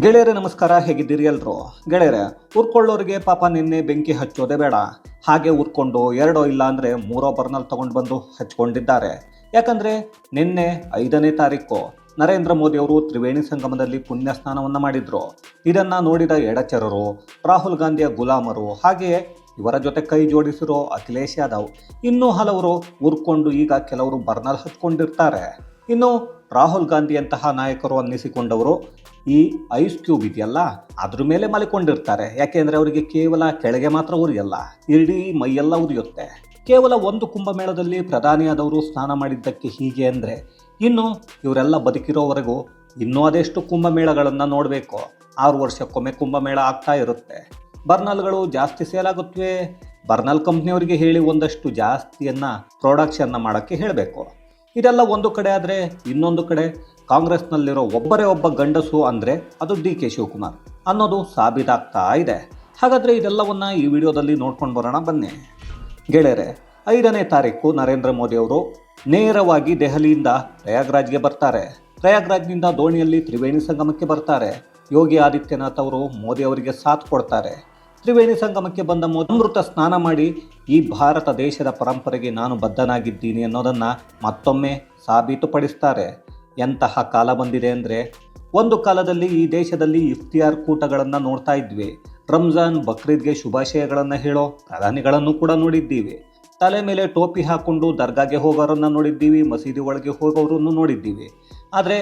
ಗೆಳೆಯರೇ ನಮಸ್ಕಾರ, ಹೇಗಿದ್ದೀರಿ ಎಲ್ರು? ಗೆಳೆಯರೆ, ಉರ್ಕೊಳ್ಳೋರಿಗೆ ಪಾಪ ನಿನ್ನೆ ಬೆಂಕಿ ಹಚ್ಚೋದೇ ಬೇಡ, ಹಾಗೆ ಉರ್ಕೊಂಡು ಎರಡೋ ಇಲ್ಲ ಅಂದರೆ ಮೂರೋ ಬರ್ನಲ್ ತಗೊಂಡು ಬಂದು ಹಚ್ಕೊಂಡಿದ್ದಾರೆ. ಯಾಕಂದರೆ ನಿನ್ನೆ 5ನೇ ತಾರೀಕು ನರೇಂದ್ರ ಮೋದಿ ಅವರು ತ್ರಿವೇಣಿ ಸಂಗಮದಲ್ಲಿ ಪುಣ್ಯ ಸ್ನಾನವನ್ನು ಮಾಡಿದ್ರು. ಇದನ್ನು ನೋಡಿದ ಎಡಚರರು, ರಾಹುಲ್ ಗಾಂಧಿಯ ಗುಲಾಮರು, ಹಾಗೆಯೇ ಇವರ ಜೊತೆ ಕೈ ಜೋಡಿಸಿರೋ ಅಖಿಲೇಶ್ ಯಾದವ್, ಇನ್ನೂ ಹಲವರು ಉರ್ಕೊಂಡು ಈಗ ಕೆಲವರು ಬರ್ನಲ್ ಹಚ್ಕೊಂಡಿರ್ತಾರೆ. ಇನ್ನು ರಾಹುಲ್ ಗಾಂಧಿಯಂತಹ ನಾಯಕರು ಅನ್ನಿಸಿಕೊಂಡವರು ಈ ಐಸ್ ಕ್ಯೂಬ್ ಇದೆಯಲ್ಲ ಅದ್ರ ಮೇಲೆ ಮಲಿಕೊಂಡಿರ್ತಾರೆ. ಯಾಕೆಂದರೆ ಅವರಿಗೆ ಕೇವಲ ಕೆಳಗೆ ಮಾತ್ರ ಉರಿಯಲ್ಲ, ಇಡೀ ಮೈಯೆಲ್ಲ ಉರಿಯುತ್ತೆ. ಕೇವಲ ಒಂದು ಕುಂಭಮೇಳದಲ್ಲಿ ಪ್ರಧಾನಿಯಾದವರು ಸ್ನಾನ ಮಾಡಿದ್ದಕ್ಕೆ ಹೀಗೆ ಅಂದರೆ ಇನ್ನು ಇವರೆಲ್ಲ ಬದುಕಿರೋವರೆಗೂ ಇನ್ನೂ ಅದೆಷ್ಟು ಕುಂಭಮೇಳಗಳನ್ನು ನೋಡಬೇಕು. 6 ವರ್ಷಕ್ಕೊಮ್ಮೆ ಕುಂಭಮೇಳ ಆಗ್ತಾ ಇರುತ್ತೆ. ಬರ್ನಲ್ಗಳು ಜಾಸ್ತಿ ಸೇಲ್ ಆಗುತ್ತವೆ. ಬರ್ನಲ್ ಕಂಪ್ನಿಯವರಿಗೆ ಹೇಳಿ ಒಂದಷ್ಟು ಜಾಸ್ತಿಯನ್ನು ಪ್ರೊಡಕ್ಷನ್ನ ಮಾಡೋಕ್ಕೆ ಹೇಳಬೇಕು. ಇದೆಲ್ಲ ಒಂದು ಕಡೆ ಆದರೆ, ಇನ್ನೊಂದು ಕಡೆ ಕಾಂಗ್ರೆಸ್ನಲ್ಲಿರೋ ಒಬ್ಬರೇ ಒಬ್ಬ ಗಂಡಸು ಅಂದರೆ ಅದು ಡಿ.ಕೆ. ಶಿವಕುಮಾರ್ ಅನ್ನೋದು ಸಾಬೀತಾಗ್ತಾ ಇದೆ. ಹಾಗಾದರೆ ಇದೆಲ್ಲವನ್ನು ಈ ವಿಡಿಯೋದಲ್ಲಿ ನೋಡ್ಕೊಂಡು ಬರೋಣ ಬನ್ನಿ. ಗೆಳೆಯರೆ, 5ನೇ ತಾರೀಕು ನರೇಂದ್ರ ಮೋದಿ ಅವರು ನೇರವಾಗಿ ದೆಹಲಿಯಿಂದ ಪ್ರಯಾಗ್ರಾಜ್ಗೆ ಬರ್ತಾರೆ. ಪ್ರಯಾಗ್ರಾಜ್ನಿಂದ ದೋಣಿಯಲ್ಲಿ ತ್ರಿವೇಣಿ ಸಂಗಮಕ್ಕೆ ಬರ್ತಾರೆ. ಯೋಗಿ ಆದಿತ್ಯನಾಥ್ ಅವರು ಮೋದಿ ಅವರಿಗೆ ಸಾಥ್ ಕೊಡ್ತಾರೆ. ತ್ರಿವೇಣಿ ಸಂಗಮಕ್ಕೆ ಬಂದ ಅಮೃತ ಸ್ನಾನ ಮಾಡಿ ಈ ಭಾರತ ದೇಶದ ಪರಂಪರೆಗೆ ನಾನು ಬದ್ಧನಾಗಿದ್ದೀನಿ ಅನ್ನೋದನ್ನು ಮತ್ತೊಮ್ಮೆ ಸಾಬೀತುಪಡಿಸ್ತಾರೆ. ಎಂತಹ ಕಾಲ ಬಂದಿದೆ ಅಂದರೆ, ಒಂದು ಕಾಲದಲ್ಲಿ ಈ ದೇಶದಲ್ಲಿ ಇಫ್ತಿಯಾರ್ ಕೂಟಗಳನ್ನು ನೋಡ್ತಾ ಇದ್ವಿ. ರಂಜಾನ್, ಬಕ್ರೀದ್ಗೆ ಶುಭಾಶಯಗಳನ್ನು ಹೇಳೋ ಪ್ರಧಾನಿಗಳನ್ನು ಕೂಡ ನೋಡಿದ್ದೀವಿ. ತಲೆ ಮೇಲೆ ಟೋಪಿ ಹಾಕ್ಕೊಂಡು ದರ್ಗಾಗೆ ಹೋಗೋರನ್ನು ನೋಡಿದ್ದೀವಿ, ಮಸೀದಿ ಒಳಗೆ ಹೋಗೋರನ್ನು ನೋಡಿದ್ದೀವಿ. ಆದರೆ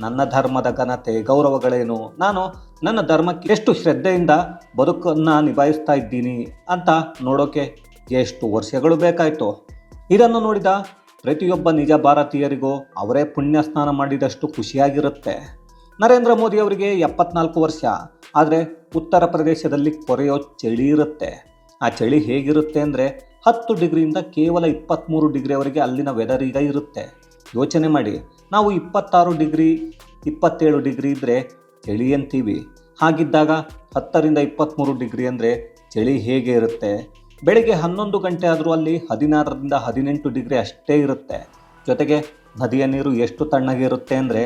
ನನ್ನ ಧರ್ಮದ ಘನತೆ, ಗೌರವಗಳೇನು, ನಾನು ನನ್ನ ಧರ್ಮಕ್ಕೆ ಎಷ್ಟು ಶ್ರದ್ಧೆಯಿಂದ ಬದುಕನ್ನು ನಿಭಾಯಿಸ್ತಾ ಇದ್ದೀನಿ ಅಂತ ನೋಡೋಕೆ ಎಷ್ಟು ವರ್ಷಗಳು ಬೇಕಾಯಿತು. ಇದನ್ನು ನೋಡಿದ ಪ್ರತಿಯೊಬ್ಬ ನಿಜ ಭಾರತೀಯರಿಗೂ ಅವರೇ ಪುಣ್ಯ ಸ್ನಾನ ಮಾಡಿದಷ್ಟು ಖುಷಿಯಾಗಿರುತ್ತೆ. ನರೇಂದ್ರ ಮೋದಿ ಅವರಿಗೆ 74 ವರ್ಷ, ಆದರೆ ಉತ್ತರ ಪ್ರದೇಶದಲ್ಲಿ ಕೊರೆಯೋ ಚಳಿ ಇರುತ್ತೆ. ಆ ಚಳಿ ಹೇಗಿರುತ್ತೆ ಅಂದರೆ 10 ಡಿಗ್ರಿಯಿಂದ ಕೇವಲ 23 ಡಿಗ್ರಿವರೆಗೆ ಅಲ್ಲಿನ ವೆದರ್ ಈಗ ಇರುತ್ತೆ. ಯೋಚನೆ ಮಾಡಿ, ನಾವು 26 ಡಿಗ್ರಿ 27 ಡಿಗ್ರಿ ಇದ್ದರೆ ಚಳಿ ಅಂತೀವಿ. ಹಾಗಿದ್ದಾಗ 10ರಿಂದ 23 ಡಿಗ್ರಿ ಅಂದರೆ ಚಳಿ ಹೇಗೆ ಇರುತ್ತೆ? ಬೆಳಿಗ್ಗೆ 11 ಗಂಟೆ ಆದರೂ ಅಲ್ಲಿ 16ರಿಂದ 18 ಡಿಗ್ರಿ ಅಷ್ಟೇ ಇರುತ್ತೆ. ಜೊತೆಗೆ ನದಿಯ ನೀರು ಎಷ್ಟು ತಣ್ಣಗೆ ಇರುತ್ತೆ ಅಂದರೆ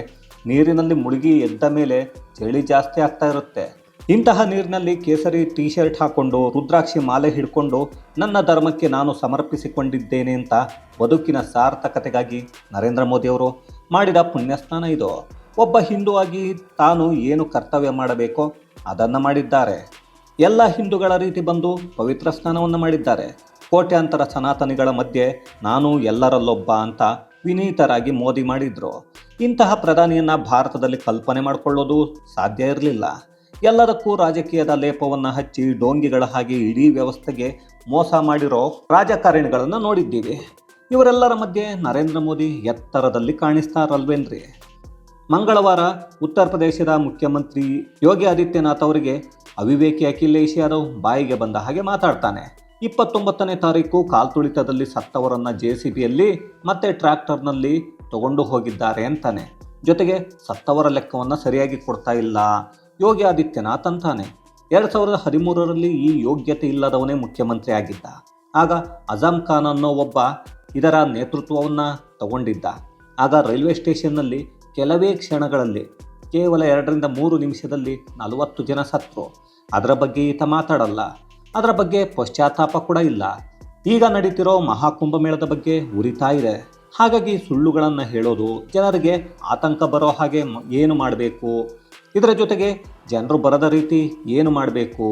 ನೀರಿನಲ್ಲಿ ಮುಳುಗಿ ಎದ್ದ ಮೇಲೆ ಚಳಿ ಜಾಸ್ತಿ ಆಗ್ತಾ ಇರುತ್ತೆ. ಇಂತಹ ನೀರಿನಲ್ಲಿ ಕೇಸರಿ ಟೀ ಶರ್ಟ್ ಹಾಕ್ಕೊಂಡು, ರುದ್ರಾಕ್ಷಿ ಮಾಲೆ ಹಿಡ್ಕೊಂಡು ನನ್ನ ಧರ್ಮಕ್ಕೆ ನಾನು ಸಮರ್ಪಿಸಿಕೊಂಡಿದ್ದೇನೆ ಅಂತ ಬದುಕಿನ ಸಾರ್ಥಕತೆಗಾಗಿ ನರೇಂದ್ರ ಮೋದಿಯವರು ಮಾಡಿದ ಪುಣ್ಯಸ್ನಾನ ಇದು. ಒಬ್ಬ ಹಿಂದೂ ಆಗಿ ತಾನು ಏನು ಕರ್ತವ್ಯ ಮಾಡಬೇಕೋ ಅದನ್ನು ಮಾಡಿದ್ದಾರೆ. ಎಲ್ಲ ಹಿಂದೂಗಳ ರೀತಿ ಬಂದು ಪವಿತ್ರ ಸ್ನಾನವನ್ನು ಮಾಡಿದ್ದಾರೆ. ಕೋಟ್ಯಾಂತರ ಸನಾತನಿಗಳ ಮಧ್ಯೆ ನಾನು ಎಲ್ಲರಲ್ಲೊಬ್ಬ ಅಂತ ವಿನೀತರಾಗಿ ಮೋದಿ ಮಾಡಿದ್ರು. ಇಂತಹ ಪ್ರಧಾನಿಯನ್ನು ಭಾರತದಲ್ಲಿ ಕಲ್ಪನೆ ಮಾಡಿಕೊಳ್ಳೋದು ಸಾಧ್ಯ ಇರಲಿಲ್ಲ. ಎಲ್ಲದಕ್ಕೂ ರಾಜಕೀಯದ ಲೇಪವನ್ನು ಹಚ್ಚಿ ಡೋಂಗಿಗಳ ಹಾಗೆ ಇಡೀ ವ್ಯವಸ್ಥೆಗೆ ಮೋಸ ಮಾಡಿರೋ ರಾಜಕಾರಣಿಗಳನ್ನು ನೋಡಿದ್ದೀವಿ. ಇವರೆಲ್ಲರ ಮಧ್ಯೆ ನರೇಂದ್ರ ಮೋದಿ ಎತ್ತರದಲ್ಲಿ ಕಾಣಿಸ್ತಾರಲ್ವೇನ್ರಿ? ಮಂಗಳವಾರ ಉತ್ತರ ಪ್ರದೇಶದ ಮುಖ್ಯಮಂತ್ರಿ ಯೋಗಿ ಆದಿತ್ಯನಾಥ್ ಅವರಿಗೆ ಅವಿವೇಕಿ ಅಖಿಲೇಶ್ ಯಾದವ್ ಬಾಯಿಗೆ ಬಂದ ಹಾಗೆ ಮಾತಾಡ್ತಾನೆ. 29ನೇ ತಾರೀಕು ಕಾಲ್ತುಳಿತದಲ್ಲಿ ಸತ್ತವರನ್ನು JCBಯಲ್ಲಿ ಮತ್ತೆ ಟ್ರ್ಯಾಕ್ಟರ್ನಲ್ಲಿ ತಗೊಂಡು ಹೋಗಿದ್ದಾರೆ ಅಂತಾನೆ. ಜೊತೆಗೆ ಸತ್ತವರ ಲೆಕ್ಕವನ್ನು ಸರಿಯಾಗಿ ಕೊಡ್ತಾ ಇಲ್ಲ ಯೋಗಿ ಆದಿತ್ಯನಾಥ್ ಅಂತಾನೆ. 2013ರಲ್ಲಿ ಈ ಯೋಗ್ಯತೆ ಇಲ್ಲದವನೇ ಮುಖ್ಯಮಂತ್ರಿ ಆಗಿದ್ದ. ಆಗ ಅಜಮ್ ಖಾನ್ ಅನ್ನೋ ಒಬ್ಬ ಇದರ ನೇತೃತ್ವವನ್ನು ತಗೊಂಡಿದ್ದ. ಆಗ ರೈಲ್ವೆ ಸ್ಟೇಷನ್ನಲ್ಲಿ ಕೆಲವೇ ಕ್ಷಣಗಳಲ್ಲಿ, ಕೇವಲ 2ರಿಂದ 3 ನಿಮಿಷದಲ್ಲಿ 40 ಜನ ಸತ್ತರು. ಅದರ ಬಗ್ಗೆ ಈತ ಮಾತಾಡಲ್ಲ. ಅದರ ಬಗ್ಗೆ ಪಶ್ಚಾತ್ತಾಪ ಕೂಡ ಇಲ್ಲ. ಈಗ ನಡೀತಿರೋ ಮಹಾಕುಂಭಮೇಳದ ಬಗ್ಗೆ ಉರಿತಾ ಇದೆ. ಹಾಗಾಗಿ ಸುಳ್ಳುಗಳನ್ನು ಹೇಳೋದು, ಜನರಿಗೆ ಆತಂಕ ಬರೋ ಹಾಗೆ ಏನು ಮಾಡಬೇಕು, ಇದರ ಜೊತೆಗೆ ಜನರು ಬರದ ರೀತಿ ಏನು ಮಾಡಬೇಕು,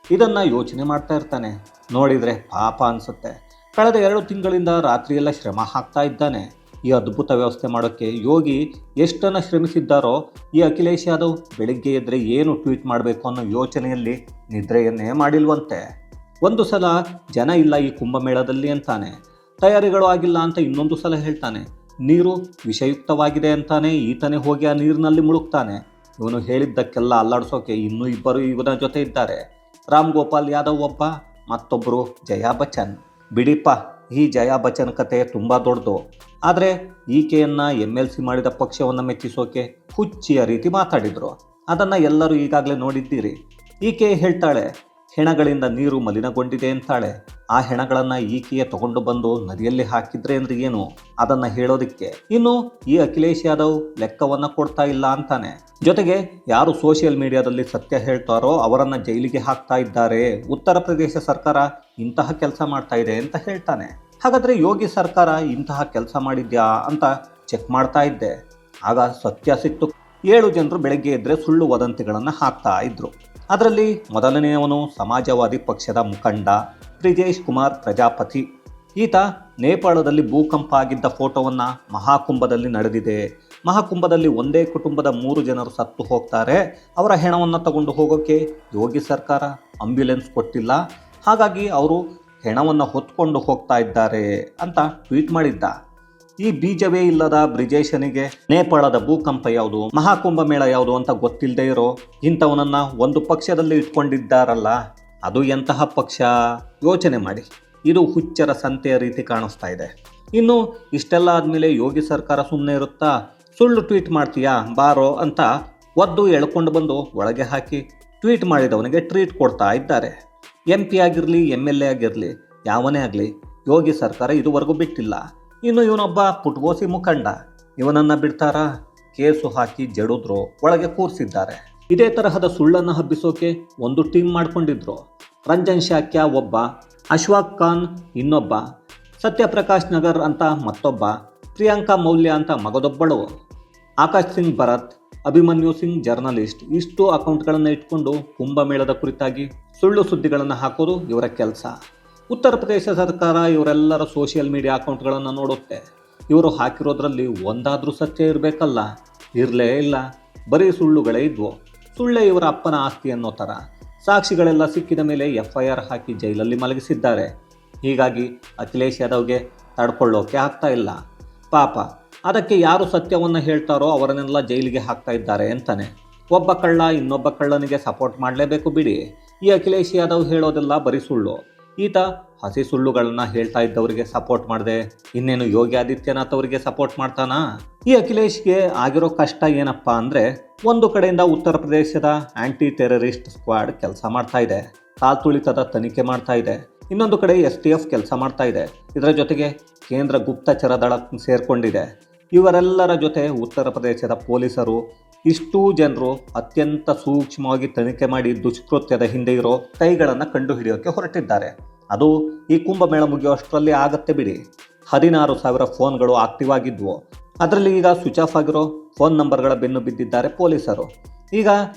ಇದನ್ನು ಯೋಚನೆ ಮಾಡ್ತಾ ಇರ್ತಾನೆ. ನೋಡಿದರೆ ಪಾಪ ಅನಿಸುತ್ತೆ. ಕಳೆದ 2 ತಿಂಗಳಿಂದ ರಾತ್ರಿಯೆಲ್ಲ ಶ್ರಮ ಹಾಕ್ತಾ ಇದ್ದಾನೆ. ಈ ಅದ್ಭುತ ವ್ಯವಸ್ಥೆ ಮಾಡೋಕ್ಕೆ ಯೋಗಿ ಎಷ್ಟನ್ನು ಶ್ರಮಿಸಿದ್ದಾರೋ ಈ ಅಖಿಲೇಶ್ ಯಾದವ್ ಬೆಳಿಗ್ಗೆ ಎದ್ದರೆ ಏನು ಟ್ವೀಟ್ ಮಾಡಬೇಕು ಅನ್ನೋ ಯೋಚನೆಯಲ್ಲಿ ನಿದ್ರೆಯನ್ನೇ ಮಾಡಿಲ್ವಂತೆ. ಒಂದು ಸಲ ಜನ ಇಲ್ಲ ಈ ಕುಂಭಮೇಳದಲ್ಲಿ ಅಂತಾನೆ, ತಯಾರಿಗಳು ಆಗಿಲ್ಲ ಅಂತ ಇನ್ನೊಂದು ಸಲ ಹೇಳ್ತಾನೆ, ನೀರು ವಿಷಯುಕ್ತವಾಗಿದೆ ಅಂತಾನೆ ಈತನೇ ಹೋಗಿ ಆ ನೀರಿನಲ್ಲಿ ಮುಳುಗ್ತಾನೆ. ಇವನು ಹೇಳಿದ್ದಕ್ಕೆಲ್ಲ ಅಲ್ಲಾಡಿಸೋಕೆ ಇನ್ನೂ 2 ಇವನ ಜೊತೆ ಇದ್ದಾರೆ. ರಾಮ್ ಗೋಪಾಲ್ ಯಾದವ್ ಒಬ್ಬ, ಮತ್ತೊಬ್ಬರು ಜಯಾ ಬಚ್ಚನ್. ಬಿಡಿಪ್ಪ, ಈ ಜಯಾ ಬಚ್ಚನ್ ಕತೆ ತುಂಬ ದೊಡ್ಡದು. ಆದರೆ ಈಕೆಯನ್ನು MLC ಮಾಡಿದ ಪಕ್ಷವನ್ನು ಮೆಚ್ಚಿಸೋಕೆ ಹುಚ್ಚಿಯ ರೀತಿ ಮಾತಾಡಿದರು. ಅದನ್ನು ಎಲ್ಲರೂ ಈಗಾಗಲೇ ನೋಡಿದ್ದೀರಿ. ಈಕೆ ಹೇಳ್ತಾಳೆ, ಹೆಣಗಳಿಂದ ನೀರು ಮಲಿನಗೊಂಡಿದೆ ಅಂತಾಳೆ. ಆ ಹೆಣಗಳನ್ನು ಈಕೆಯೇ ತಗೊಂಡು ಬಂದು ನದಿಯಲ್ಲಿ ಹಾಕಿದ್ರೆ ಅಂದ್ರೆ ಏನು ಅದನ್ನು ಹೇಳೋದಿಕ್ಕೆ. ಇನ್ನು ಈ ಅಖಿಲೇಶ್ ಯಾದವ್ ಲೆಕ್ಕವನ್ನು ಕೊಡ್ತಾ ಇಲ್ಲ ಅಂತಾನೆ. ಜೊತೆಗೆ ಯಾರು ಸೋಷಿಯಲ್ ಮೀಡಿಯಾದಲ್ಲಿ ಸತ್ಯ ಹೇಳ್ತಾರೋ ಅವರನ್ನು ಜೈಲಿಗೆ ಹಾಕ್ತಾ ಇದ್ದಾರೆ, ಉತ್ತರ ಪ್ರದೇಶ ಸರ್ಕಾರ ಇಂತಹ ಕೆಲಸ ಮಾಡ್ತಾ ಇದೆ ಅಂತ ಹೇಳ್ತಾನೆ. ಹಾಗಾದರೆ ಯೋಗಿ ಸರ್ಕಾರ ಇಂತಹ ಕೆಲಸ ಮಾಡಿದ್ಯಾ ಅಂತ ಚೆಕ್ ಮಾಡ್ತಾ ಇದ್ದೆ. ಆಗ ಸತ್ಯ ಸಿಕ್ತು. 7 ಜನರು ಬೆಳಗ್ಗೆ ಎದ್ದರೆ ಸುಳ್ಳು ವದಂತಿಗಳನ್ನು ಹಾಕ್ತಾ ಇದ್ರು. ಅದರಲ್ಲಿ ಮೊದಲನೆಯವನು ಸಮಾಜವಾದಿ ಪಕ್ಷದ ಮುಖಂಡ ಬ್ರಿಜೇಶ್ ಕುಮಾರ್ ಪ್ರಜಾಪತಿ. ಈತ ನೇಪಾಳದಲ್ಲಿ ಭೂಕಂಪ ಆಗಿದ್ದ ಫೋಟೋವನ್ನು ಮಹಾಕುಂಭದಲ್ಲಿ ನಡೆದಿದೆ, ಮಹಾಕುಂಭದಲ್ಲಿ ಒಂದೇ ಕುಟುಂಬದ 3 ಜನರು ಸತ್ತು ಹೋಗ್ತಾರೆ, ಅವರ ಹೆಣವನ್ನು ತಗೊಂಡು ಹೋಗೋಕ್ಕೆ ಯೋಗಿ ಸರ್ಕಾರ ಆಂಬ್ಯುಲೆನ್ಸ್ ಕೊಟ್ಟಿಲ್ಲ, ಹಾಗಾಗಿ ಅವರು ಹೆಣವನ್ನು ಹೊತ್ಕೊಂಡು ಹೋಗ್ತಾ ಇದ್ದಾರೆ ಅಂತ ಟ್ವೀಟ್ ಮಾಡಿದ್ದ. ಈ ಬೀಜವೇ ಇಲ್ಲದ ಬ್ರಿಜೇಶನಿಗೆ ನೇಪಾಳದ ಭೂಕಂಪ ಯಾವುದು, ಮಹಾಕುಂಭ ಮೇಳ ಯಾವುದು ಅಂತ ಗೊತ್ತಿಲ್ಲದೆ ಇರೋ ಇಂಥವನನ್ನು ಒಂದು ಪಕ್ಷದಲ್ಲಿ ಇಟ್ಕೊಂಡಿದ್ದಾರಲ್ಲ, ಅದು ಎಂತಹ ಪಕ್ಷ ಯೋಚನೆ ಮಾಡಿ. ಇದು ಹುಚ್ಚರ ಸಂತೆಯ ರೀತಿ ಕಾಣಿಸ್ತಾ ಇದೆ. ಇನ್ನು ಇಷ್ಟೆಲ್ಲ ಆದಮೇಲೆ ಯೋಗಿ ಸರ್ಕಾರ ಸುಮ್ಮನೆ ಇರುತ್ತಾ? ಸುಳ್ಳು ಟ್ವೀಟ್ ಮಾಡ್ತೀಯಾ ಬಾರೋ ಅಂತ ಒದ್ದು ಎಳ್ಕೊಂಡು ಬಂದು ಒಳಗೆ ಹಾಕಿ ಟ್ವೀಟ್ ಮಾಡಿದವನಿಗೆ ಟ್ರೀಟ್ ಕೊಡ್ತಾ ಇದ್ದಾರೆ. MP ಆಗಿರಲಿ MLA ಆಗಿರಲಿ ಯಾವನೇ ಆಗಲಿ ಯೋಗಿ ಸರ್ಕಾರ ಇದುವರೆಗೂ ಬಿಟ್ಟಿಲ್ಲ. ಇನ್ನು ಇವನೊಬ್ಬ ಪುಟ್ಗೋಸಿ ಮುಖಂಡ, ಇವನನ್ನು ಬಿಡ್ತಾರಾ? ಕೇಸು ಹಾಕಿ ಜಡಿದ್ರು, ಒಳಗೆ ಕೂರಿಸಿದ್ದಾರೆ. ಇದೇ ತರಹದ ಸುಳ್ಳನ್ನು ಹಬ್ಬಿಸೋಕೆ ಒಂದು ಟೀಮ್ ಮಾಡ್ಕೊಂಡಿದ್ರು. ರಂಜನ್ ಶಾಕ್ಯ ಒಬ್ಬ, ಅಶ್ವಾಕ್ ಖಾನ್ ಇನ್ನೊಬ್ಬ, ಸತ್ಯಪ್ರಕಾಶ್ ನಗರ್ ಅಂತ ಮತ್ತೊಬ್ಬ, ಪ್ರಿಯಾಂಕಾ ಮೌಲ್ಯ ಅಂತ ಮಗದೊಬ್ಬಳು, ಆಕಾಶ್ ಸಿಂಗ್ ಭರತ್, ಅಭಿಮನ್ಯು ಸಿಂಗ್ ಜರ್ನಲಿಸ್ಟ್. ಇಷ್ಟು ಅಕೌಂಟ್ಗಳನ್ನು ಇಟ್ಕೊಂಡು ಕುಂಭಮೇಳದ ಕುರಿತಾಗಿ ಸುಳ್ಳು ಸುದ್ದಿಗಳನ್ನು ಹಾಕೋದು ಇವರ ಕೆಲಸ. ಉತ್ತರ ಪ್ರದೇಶ ಸರ್ಕಾರ ಇವರೆಲ್ಲರ ಸೋಷಿಯಲ್ ಮೀಡಿಯಾ ಅಕೌಂಟ್ಗಳನ್ನು ನೋಡುತ್ತೆ. ಇವರು ಹಾಕಿರೋದ್ರಲ್ಲಿ ಒಂದಾದರೂ ಸತ್ಯ ಇರಬೇಕಲ್ಲ, ಇರಲೇ ಇಲ್ಲ, ಬರೀ ಸುಳ್ಳುಗಳೇ ಇದ್ವು. ಸುಳ್ಳೇ ಇವರ ಅಪ್ಪನ ಆಸ್ತಿ ಅನ್ನೋ ಥರ. ಸಾಕ್ಷಿಗಳೆಲ್ಲ ಸಿಕ್ಕಿದ ಮೇಲೆ FIR ಹಾಕಿ ಜೈಲಲ್ಲಿ ಮಲಗಿಸಿದ್ದಾರೆ. ಹೀಗಾಗಿ ಅಖಿಲೇಶ್ ಯಾದವ್ಗೆ ತಡ್ಕೊಳ್ಳೋಕೆ ಆಗ್ತಾ ಇಲ್ಲ. ಪಾಪ, ಅದಕ್ಕೆ ಯಾರು ಸತ್ಯವನ್ನು ಹೇಳ್ತಾರೋ ಅವರನ್ನೆಲ್ಲ ಜೈಲಿಗೆ ಹಾಕ್ತಾ ಇದ್ದಾರೆ ಅಂತಾನೆ. ಒಬ್ಬ ಕಳ್ಳ ಇನ್ನೊಬ್ಬ ಕಳ್ಳನಿಗೆ ಸಪೋರ್ಟ್ ಮಾಡಲೇಬೇಕು ಬಿಡಿ. ಈ ಅಖಿಲೇಶ್ ಯಾದವ್ ಹೇಳೋದೆಲ್ಲ ಬರೀ ಸುಳ್ಳು. ಈತ ಹಸಿ ಸುಳ್ಳುಗಳನ್ನು ಹೇಳ್ತಾ ಇದ್ದವರಿಗೆ ಸಪೋರ್ಟ್ ಮಾಡಿದೆ, ಇನ್ನೇನು ಯೋಗಿ ಆದಿತ್ಯನಾಥ್ ಅವರಿಗೆ ಸಪೋರ್ಟ್ ಮಾಡ್ತಾನಾ? ಈ ಅಖಿಲೇಶ್ಗೆ ಆಗಿರೋ ಕಷ್ಟ ಏನಪ್ಪ ಅಂದರೆ, ಒಂದು ಕಡೆಯಿಂದ ಉತ್ತರ ಪ್ರದೇಶದ ಆ್ಯಂಟಿ ಟೆರರಿಸ್ಟ್ ಸ್ಕ್ವಾಡ್ ಕೆಲಸ ಮಾಡ್ತಾ ಇದೆ, ಕಾಲ್ತುಳಿತದ ತನಿಖೆ ಮಾಡ್ತಾ ಇದೆ. ಇನ್ನೊಂದು ಕಡೆ STF ಕೆಲಸ ಮಾಡ್ತಾ ಇದೆ. ಇದರ ಜೊತೆಗೆ ಕೇಂದ್ರ ಗುಪ್ತಚರ ದಳ ಸೇರಿಕೊಂಡಿದೆ. ಇವರೆಲ್ಲರ ಜೊತೆ ಉತ್ತರ ಪ್ರದೇಶದ ಪೊಲೀಸರು ಇಷ್ಟೂ ಜನರು ಅತ್ಯಂತ ಸೂಕ್ಷ್ಮವಾಗಿ ತನಿಖೆ ಮಾಡಿ ದುಷ್ಕೃತ್ಯದ ಹಿಂದೆ ಇರೋ ಕೈಗಳನ್ನು ಕಂಡುಹಿಡಿಯೋಕ್ಕೆ ಹೊರಟಿದ್ದಾರೆ. ಅದು ಈ ಕುಂಭಮೇಳ ಮುಗಿಯುವಷ್ಟರಲ್ಲಿ ಆಗತ್ತೆ ಬಿಡಿ. 16,000 ಫೋನ್ಗಳು ಆಕ್ಟಿವ್ ಆಗಿದ್ವು. ಅದರಲ್ಲಿ ಈಗ ಸ್ವಿಚ್ ಆಫ್ ಆಗಿರೋ ಫೋನ್ ನಂಬರ್ಗಳ ಬೆನ್ನು ಬಿದ್ದಿದ್ದಾರೆ ಪೊಲೀಸರು. ಈಗ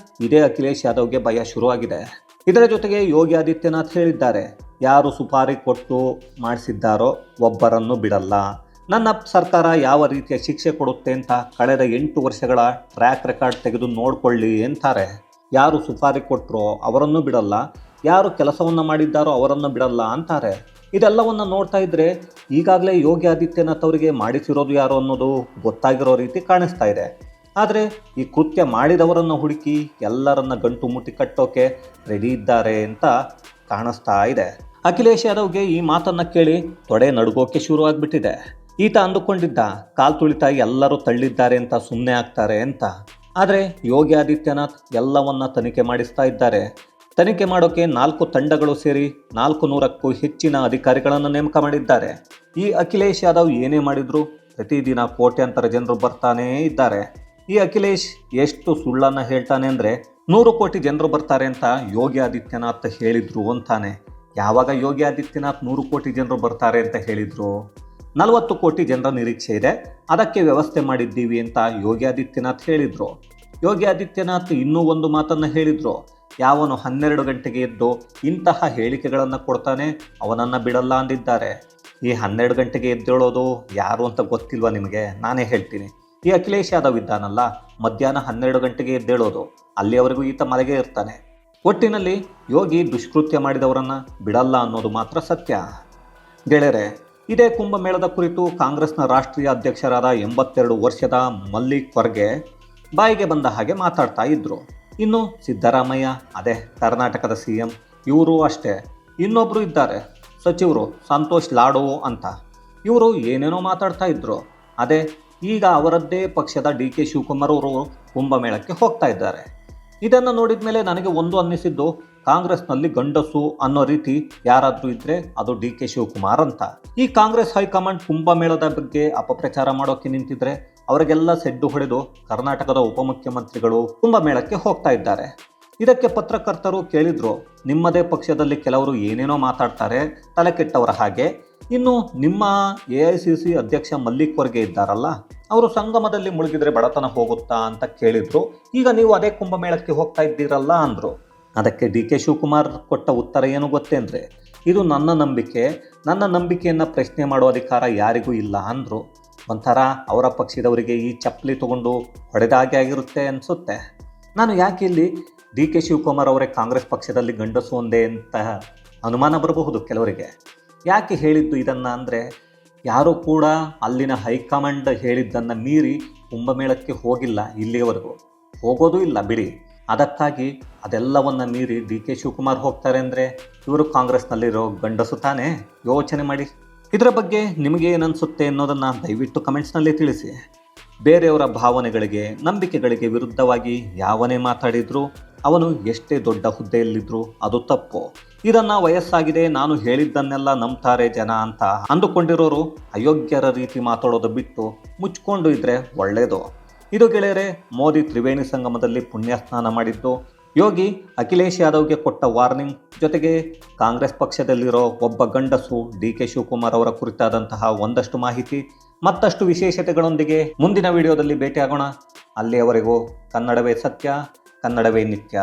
ಇದೇ ಅಖಿಲೇಶ್ ಯಾದವ್ಗೆ ಭಯ ಶುರುವಾಗಿದೆ. ಇದರ ಜೊತೆಗೆ ಯೋಗಿ ಆದಿತ್ಯನಾಥ್ ಹೇಳಿದ್ದಾರೆ, ಯಾರು ಸುಪಾರಿ ಕೊಟ್ಟು ಮಾಡಿಸಿದ್ದಾರೋ ಒಬ್ಬರನ್ನು ಬಿಡಲ್ಲ, ನನ್ನ ಸರ್ಕಾರ ಯಾವ ರೀತಿಯ ಶಿಕ್ಷೆ ಕೊಡುತ್ತೆ ಅಂತ ಕಳೆದ 8 ವರ್ಷಗಳ ಟ್ರ್ಯಾಕ್ ರೆಕಾರ್ಡ್ ತೆಗೆದು ನೋಡ್ಕೊಳ್ಳಿ ಅಂತಾರೆ. ಯಾರು ಸುಪಾರಿ ಕೊಟ್ಟರೋ ಅವರನ್ನು ಬಿಡಲ್ಲ, ಯಾರು ಕೆಲಸವನ್ನು ಮಾಡಿದ್ದಾರೋ ಅವರನ್ನು ಬಿಡಲ್ಲ ಅಂತಾರೆ. ಇದೆಲ್ಲವನ್ನು ನೋಡ್ತಾ ಇದ್ದರೆ ಈಗಾಗಲೇ ಯೋಗಿ ಆದಿತ್ಯನಾಥ್ ಅವರಿಗೆ ಮಾಡಿಸಿರೋದು ಯಾರು ಅನ್ನೋದು ಗೊತ್ತಾಗಿರೋ ರೀತಿ ಕಾಣಿಸ್ತಾ ಇದೆ. ಆದರೆ ಈ ಕೃತ್ಯ ಮಾಡಿದವರನ್ನು ಹುಡುಕಿ ಎಲ್ಲರನ್ನ ಗಂಟು ಮುಟ್ಟಿ ಕಟ್ಟೋಕೆ ರೆಡಿ ಇದ್ದಾರೆ ಅಂತ ಕಾಣಿಸ್ತಾ ಇದೆ. ಅಖಿಲೇಶ್ ಯಾದವ್ಗೆ ಈ ಮಾತನ್ನು ಕೇಳಿ ತೊಡೆ ನಡುಗೋಕೆ ಶುರುವಾಗ್ಬಿಟ್ಟಿದೆ. ಈತ ಅಂದುಕೊಂಡಿದ್ದ ಕಾಲ್ತುಳಿತ ಎಲ್ಲರೂ ತಳ್ಳಿದ್ದಾರೆ ಅಂತ ಸುಮ್ಮನೆ ಆಗ್ತಾರೆ ಅಂತ. ಆದರೆ ಯೋಗಿ ಆದಿತ್ಯನಾಥ್ ಎಲ್ಲವನ್ನ ತನಿಖೆ ಮಾಡಿಸ್ತಾ ಇದ್ದಾರೆ. ತನಿಖೆ ಮಾಡೋಕೆ 4 ತಂಡಗಳು ಸೇರಿ 400ಕ್ಕೂ ಹೆಚ್ಚಿನ ಅಧಿಕಾರಿಗಳನ್ನು ನೇಮಕ ಮಾಡಿದ್ದಾರೆ. ಈ ಅಖಿಲೇಶ್ ಯಾದವ್ ಏನೇ ಮಾಡಿದ್ರು ಪ್ರತಿದಿನ ಕೋಟ್ಯಾಂತರ ಜನರು ಬರ್ತಾನೇ ಇದ್ದಾರೆ. ಈ ಅಖಿಲೇಶ್ ಎಷ್ಟು ಸುಳ್ಳನ್ನು ಹೇಳ್ತಾನೆ ಅಂದರೆ 100 ಕೋಟಿ ಜನರು ಬರ್ತಾರೆ ಅಂತ ಯೋಗಿ ಆದಿತ್ಯನಾಥ್ ಹೇಳಿದ್ರು ಅಂತಾನೆ. ಯಾವಾಗ ಯೋಗಿ ಆದಿತ್ಯನಾಥ್ 100 ಕೋಟಿ ಜನರು ಬರ್ತಾರೆ ಅಂತ ಹೇಳಿದ್ರು? 40 ಕೋಟಿ ಜನರ ನಿರೀಕ್ಷೆ ಇದೆ, ಅದಕ್ಕೆ ವ್ಯವಸ್ಥೆ ಮಾಡಿದ್ದೀವಿ ಅಂತ ಯೋಗಿ ಆದಿತ್ಯನಾಥ್ ಹೇಳಿದರು. ಯೋಗಿ ಆದಿತ್ಯನಾಥ್ ಇನ್ನೂ ಒಂದು ಮಾತನ್ನು ಹೇಳಿದರು, ಯಾವನು 12 ಗಂಟೆಗೆ ಎದ್ದು ಇಂತಹ ಹೇಳಿಕೆಗಳನ್ನು ಕೊಡ್ತಾನೆ ಅವನನ್ನು ಬಿಡಲ್ಲ ಅಂದಿದ್ದಾರೆ. ಈ 12 ಗಂಟೆಗೆ ಎದ್ದೇಳೋದು ಯಾರು ಅಂತ ಗೊತ್ತಿಲ್ವಾ ನಿಮಗೆ? ನಾನೇ ಹೇಳ್ತೀನಿ. ಈ ಅಖಿಲೇಶ್ ಯಾದವ್ ಇದ್ದಾನಲ್ಲ, ಮಧ್ಯಾಹ್ನ 12 ಗಂಟೆಗೆ ಎದ್ದೇಳೋದು, ಅಲ್ಲಿಯವರೆಗೂ ಈತ ಮಲಗೇ ಇರ್ತಾನೆ. ಒಟ್ಟಿನಲ್ಲಿ ಯೋಗಿ ದುಷ್ಕೃತ್ಯ ಮಾಡಿದವರನ್ನು ಬಿಡಲ್ಲ ಅನ್ನೋದು ಮಾತ್ರ ಸತ್ಯ. ಗೆಳೆಯರೆ, ಇದೇ ಕುಂಭಮೇಳದ ಕುರಿತು ಕಾಂಗ್ರೆಸ್ನ ರಾಷ್ಟ್ರೀಯ ಅಧ್ಯಕ್ಷರಾದ 82 ವರ್ಷದ ಮಲ್ಲಿಕ್ ಖರ್ಗೆ ಬಾಯಿಗೆ ಬಂದ ಹಾಗೆ ಮಾತಾಡ್ತಾ ಇದ್ರು. ಇನ್ನು ಸಿದ್ದರಾಮಯ್ಯ, ಅದೇ ಕರ್ನಾಟಕದ CM, ಇವರು ಅಷ್ಟೇ. ಇನ್ನೊಬ್ಬರು ಇದ್ದಾರೆ ಸಚಿವರು ಸಂತೋಷ್ ಲಾಡೋ ಅಂತ, ಇವರು ಏನೇನೋ ಮಾತಾಡ್ತಾ ಇದ್ರು. ಅದೇ ಈಗ ಅವರದ್ದೇ ಪಕ್ಷದ DK ಶಿವಕುಮಾರ್ ಅವರು ಕುಂಭಮೇಳಕ್ಕೆ ಹೋಗ್ತಾ ಇದ್ದಾರೆ. ಇದನ್ನು ನೋಡಿದ ಮೇಲೆ ನನಗೆ ಒಂದು ಅನ್ನಿಸಿದ್ದು, ಕಾಂಗ್ರೆಸ್ನಲ್ಲಿ ಗಂಡಸು ಅನ್ನೋ ರೀತಿ ಯಾರಾದ್ರೂ ಇದ್ರೆ ಅದು ಡಿ ಕೆ ಶಿವಕುಮಾರ್ ಅಂತ. ಈ ಕಾಂಗ್ರೆಸ್ ಹೈಕಮಾಂಡ್ ಕುಂಭಮೇಳದ ಬಗ್ಗೆ ಅಪಪ್ರಚಾರ ಮಾಡೋಕೆ ನಿಂತಿದ್ರೆ ಅವರಿಗೆಲ್ಲ ಸೆಡ್ಡು ಹೊಡೆದು ಕರ್ನಾಟಕದ ಉಪಮುಖ್ಯಮಂತ್ರಿಗಳು ಕುಂಭಮೇಳಕ್ಕೆ ಹೋಗ್ತಾ ಇದ್ದಾರೆ. ಇದಕ್ಕೆ ಪತ್ರಕರ್ತರು ಕೇಳಿದ್ರು, ನಿಮ್ಮದೇ ಪಕ್ಷದಲ್ಲಿ ಕೆಲವರು ಏನೇನೋ ಮಾತಾಡ್ತಾರೆ ತಲೆ ಕೆಟ್ಟವರ ಹಾಗೆ, ಇನ್ನು ನಿಮ್ಮ AICC ಅಧ್ಯಕ್ಷ ಮಲ್ಲಿಕ್ ವರ್ಗೆ ಇದ್ದಾರಲ್ಲ, ಅವರು ಸಂಗಮದಲ್ಲಿ ಮುಳುಗಿದ್ರೆ ಬಡತನ ಹೋಗುತ್ತಾ ಅಂತ ಕೇಳಿದ್ರು. ಈಗ ನೀವು ಅದೇ ಕುಂಭಮೇಳಕ್ಕೆ ಹೋಗ್ತಾ ಇದ್ದೀರಲ್ಲ ಅಂದ್ರು. ಅದಕ್ಕೆ ಡಿ ಕೆ ಶಿವಕುಮಾರ್ ಕೊಟ್ಟ ಉತ್ತರ ಏನು ಗೊತ್ತೇಂದ್ರೆ, ಇದು ನನ್ನ ನಂಬಿಕೆ, ನನ್ನ ನಂಬಿಕೆಯನ್ನು ಪ್ರಶ್ನೆ ಮಾಡೋ ಅಧಿಕಾರ ಯಾರಿಗೂ ಇಲ್ಲ ಅಂದರು. ಒಂಥರ ಅವರ ಪಕ್ಷದವರಿಗೆ ಈ ಚಪ್ಪಲಿ ತಗೊಂಡು ಹೊಡೆದಾಗೆ ಆಗಿರುತ್ತೆ ಅನಿಸುತ್ತೆ. ನಾನು ಯಾಕೆ ಇಲ್ಲಿ ಡಿ ಕೆ ಶಿವಕುಮಾರ್ ಅವರೇ ಕಾಂಗ್ರೆಸ್ ಪಕ್ಷದಲ್ಲಿ ಗಂಡಸು ಒಂದೇ ಅಂತ ಅನುಮಾನ ಬರಬಹುದು ಕೆಲವರಿಗೆ. ಯಾಕೆ ಹೇಳಿದ್ದು ಇದನ್ನು ಅಂದರೆ, ಯಾರೂ ಕೂಡ ಅಲ್ಲಿನ ಹೈಕಮಾಂಡ್ ಹೇಳಿದ್ದನ್ನು ಮೀರಿ ಕುಂಭಮೇಳಕ್ಕೆ ಹೋಗಿಲ್ಲ, ಇಲ್ಲಿಯವರೆಗೂ ಹೋಗೋದೂ ಇಲ್ಲ ಬಿಡಿ. ಅದಕ್ಕಾಗಿ ಅದೆಲ್ಲವನ್ನು ಮೀರಿ ಡಿ ಕೆ ಶಿವಕುಮಾರ್ ಹೋಗ್ತಾರೆ ಅಂದರೆ ಇವರು ಕಾಂಗ್ರೆಸ್ನಲ್ಲಿರೋ ಗಂಡಸು ತಾನೇ? ಯೋಚನೆ ಮಾಡಿ. ಇದರ ಬಗ್ಗೆ ನಿಮಗೆ ಏನನ್ಸುತ್ತೆ ಅನ್ನೋದನ್ನು ದಯವಿಟ್ಟು ಕಮೆಂಟ್ಸ್ನಲ್ಲಿ ತಿಳಿಸಿ. ಬೇರೆಯವರ ಭಾವನೆಗಳಿಗೆ, ನಂಬಿಕೆಗಳಿಗೆ ವಿರುದ್ಧವಾಗಿ ಯಾವನೇ ಮಾತಾಡಿದ್ರು, ಅವನು ಎಷ್ಟೇ ದೊಡ್ಡ ಹುದ್ದೆಯಲ್ಲಿದ್ದರೂ ಅದು ತಪ್ಪು. ಇದನ್ನು ವಯಸ್ಸಾಗಿದೆ, ನಾನು ಹೇಳಿದ್ದನ್ನೆಲ್ಲ ನಂಬ್ತಾರೆ ಜನ ಅಂತ ಅಂದುಕೊಂಡಿರೋರು ಅಯೋಗ್ಯರ ರೀತಿ ಮಾತಾಡೋದು ಬಿಟ್ಟು ಮುಚ್ಕೊಂಡು ಇದ್ರೆ ಒಳ್ಳೆಯದು. ಇದು ಗೆಳೆಯರೆ, ಮೋದಿ ತ್ರಿವೇಣಿ ಸಂಗಮದಲ್ಲಿ ಪುಣ್ಯ ಸ್ನಾನ ಮಾಡಿದ್ದು, ಯೋಗಿ ಅಖಿಲೇಶ್ ಯಾದವ್ಗೆ ಕೊಟ್ಟ ವಾರ್ನಿಂಗ್, ಜೊತೆಗೆ ಕಾಂಗ್ರೆಸ್ ಪಕ್ಷದಲ್ಲಿರೋ ಒಬ್ಬ ಗಂಡಸು ಡಿ ಕೆ ಶಿವಕುಮಾರ್ ಅವರ ಕುರಿತಾದಂತಹ ಒಂದಷ್ಟು ಮಾಹಿತಿ, ಮತ್ತಷ್ಟು ವಿಶೇಷತೆಗಳೊಂದಿಗೆ ಮುಂದಿನ ವಿಡಿಯೋದಲ್ಲಿ ಭೇಟಿಯಾಗೋಣ. ಅಲ್ಲಿಯವರೆಗೂ ಕನ್ನಡವೇ ಸತ್ಯ, ಕನ್ನಡವೇ ನಿತ್ಯ.